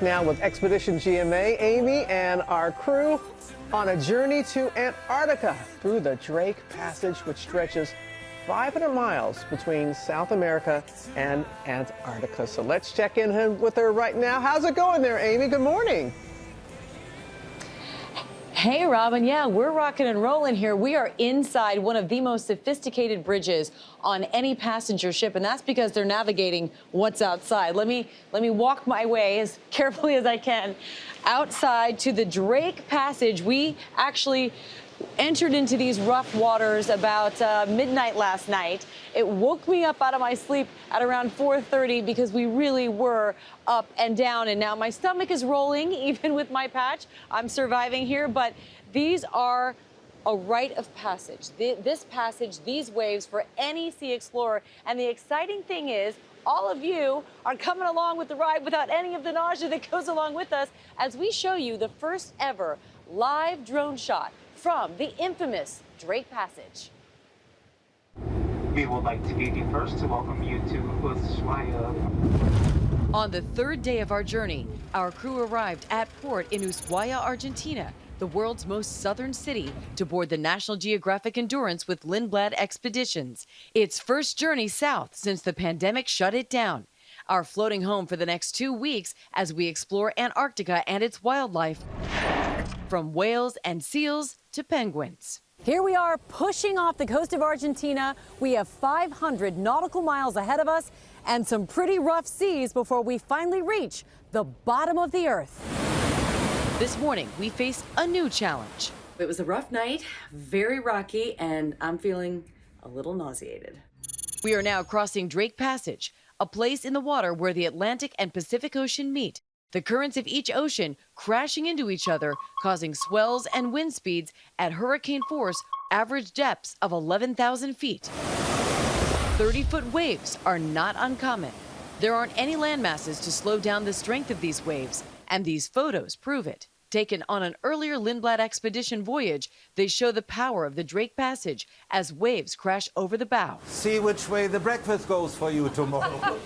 Now with Expedition GMA, Amy and our crew on a journey to Antarctica through the Drake Passage, which stretches 500 miles between South America and Antarctica. So let's check in with her right now. How's it going there, Amy? Good morning. Hey, Robin. Yeah, we're rocking and rolling here. We are inside one of the most sophisticated bridges on any passenger ship, and that's because they're navigating what's outside. Let me walk my way as carefully as I can outside to the Drake Passage. We actually entered into these rough waters about midnight last night. It woke me up out of my sleep at around 4:30 because we really were up and down, and now my stomach is rolling even with my patch. I'm surviving here, but these are a rite of passage. This passage, these waves for any sea explorer, and the exciting thing is all of you are coming along with the ride without any of the nausea that goes along with us as we show you the first ever live drone shot from the infamous Drake Passage. We would like to be the first to welcome you to Ushuaia. On the third day of our journey, our crew arrived at port in Ushuaia, Argentina, the world's most southern city, to board the National Geographic Endurance with Lindblad Expeditions. Its first journey south since the pandemic shut it down. Our floating home for the next 2 weeks as we explore Antarctica and its wildlife, from whales and seals to penguins. Here we are pushing off the coast of Argentina. We have 500 nautical miles ahead of us and some pretty rough seas before we finally reach the bottom of the earth. This morning, we faced a new challenge. It was a rough night, very rocky, and I'm feeling a little nauseated. We are now crossing Drake Passage, a place in the water where the Atlantic and Pacific Ocean meet. The currents of each ocean crashing into each other, causing swells and wind speeds at hurricane force, average depths of 11,000 feet. 30-foot waves are not uncommon. There aren't any land masses to slow down the strength of these waves, and these photos prove it. Taken on an earlier Lindblad expedition voyage, they show the power of the Drake Passage as waves crash over the bow. See which way the breakfast goes for you tomorrow.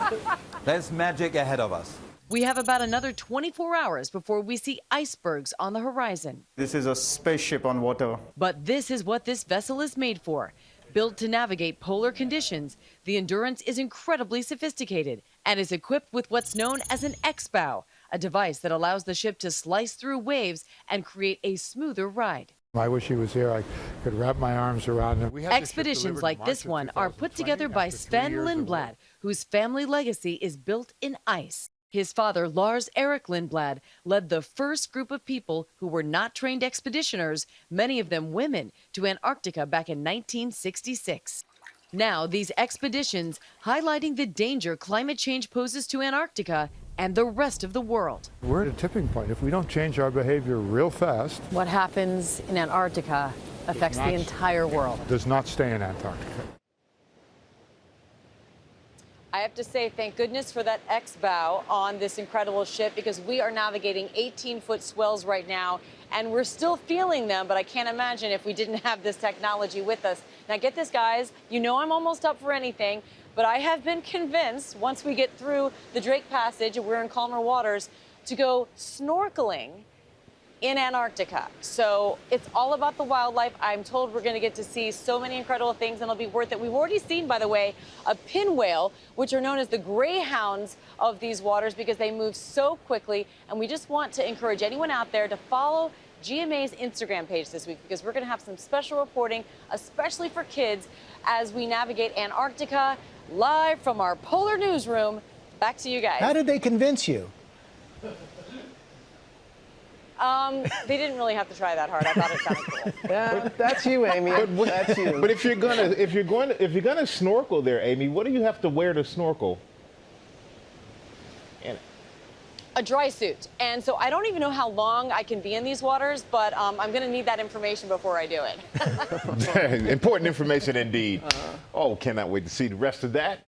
There's magic ahead of us. We have about another 24 hours before we see icebergs on the horizon. This is a spaceship on water. But this is what this vessel is made for. Built to navigate polar conditions, the Endurance is incredibly sophisticated and is equipped with what's known as an X-bow, a device that allows the ship to slice through waves and create a smoother ride. I wish he was here. I could wrap my arms around him. Expeditions like this one are put together by Sven Lindblad, whose family legacy is built in ice. His father, Lars Erik Lindblad, led the first group of people who were not trained expeditioners, many of them women, to Antarctica back in 1966. Now, these expeditions highlighting the danger climate change poses to Antarctica and the rest of the world. We're at a tipping point. If we don't change our behavior real fast, What happens in Antarctica affects the entire world. does not stay in Antarctica. I have to say, thank goodness for that X-bow on this incredible ship, because we are navigating 18-foot swells right now, and we're still feeling them, but I can't imagine if we didn't have this technology with us. Now, get this, guys. You know I'm almost up for anything, but I have been convinced, once we get through the Drake Passage and we're in calmer waters, to go snorkeling in Antarctica. So it's all about the wildlife. I'm told we're going to get to see so many incredible things, and it'll be worth it. We've already seen, by the way, a pinwhale, which are known as the greyhounds of these waters because they move so quickly. And we just want to encourage anyone out there to follow GMA's Instagram page this week, because we're going to have some special reporting, especially for kids, as we navigate Antarctica live from our polar newsroom. Back to you guys. How did they convince you? They didn't really have to try that hard. I thought it sounded cool. Yeah, that's you, Amy. That's you. But if you're gonna snorkel there, Amy, what do you have to wear to snorkel? A dry suit. And so I don't even know how long I can be in these waters, but I'm going to need that information before I do it. Important information indeed. Oh, cannot wait to see the rest of that.